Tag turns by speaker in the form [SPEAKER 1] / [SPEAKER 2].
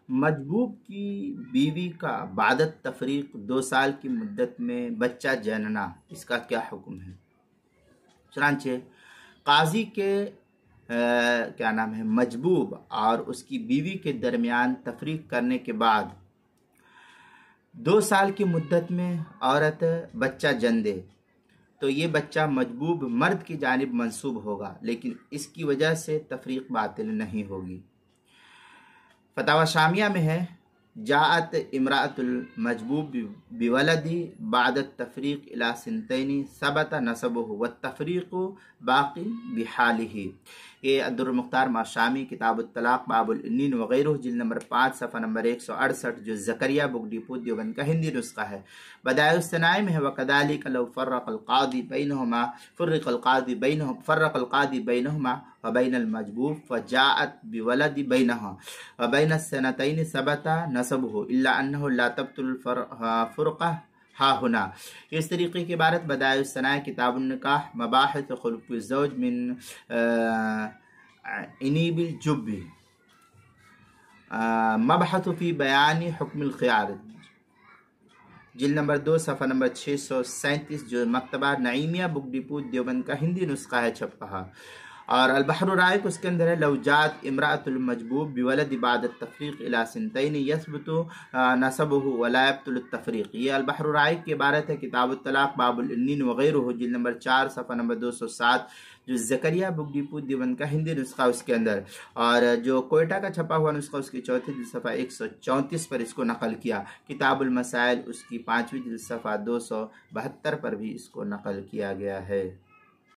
[SPEAKER 1] مجبوب کی بیوی کا بعد تفریق 2 سال کی مدت میں بچہ جننا، اس کا کیا حکم ہے؟ چنانچہ قاضی کے مجبوب اور اس کی بیوی کے درمیان تفریق کرنے کے بعد 2 سال کی مدت میں عورت بچہ جن دے تو یہ بچہ مجبوب مرد کی جانب منسوب ہوگا، لیکن اس کی وجہ سے تفریق باطل نہیں ہوگی۔ فتاوی شامیہ میں ہے جاءت امرأة المجبوب بولد بعد التفریق الى سنتین ثبت نسبه والتفریق باقی بحاله۔ یہ الدرالمختار شامی کتاب الطلاق باب العنین وغیرہ جلد نمبر 5 صفحہ نمبر 168 جو زکریہ بک ڈپو دیوبند کا ہندی نسخہ ہے۔ بدائع الصنائع میں ہے وکذالک لو فرق القاضی بینہما وبین المجبوب فجاءت بولد بینہا وبین السنتین ثبت نسبه الا انه لا تبطل الفرقہ ہا ہونا۔ اس طریقے کی عبارت بدائع الصنائع کتاب النکاح مباحث خلق الزوج من انیب الجب مبحث فی بیان حکم الخیار جلد نمبر 2 صفحہ نمبر 637 جو مکتبہ نعیمیہ بک ڈپو دیوبند کا ہندی نسخہ ہے چھپا۔ اور البحر الرائق اس کے اندر ہے لو جاءت امرأة المجبوب بولد بعد التفریق الى سنتین یثبت نسبه ولا يبطل التفریق۔ یہ البحر الرائق کی عبارت ہے کتاب الطلاق باب العنین وغیرہ جلد نمبر 4 صفحہ نمبر 207 جو زکریہ بک ڈپو دیوبند کا ہندی نسخہ اس کے اندر، اور جو کوئٹہ کا چھپا ہوا نسخہ اس کی چوتھی جلد صفحہ 134 پر اس کو نقل کیا۔ کتاب المسائل اس کی 5ویں جلد صفحہ 272 پر بھی اس کو نقل کیا گیا ہے۔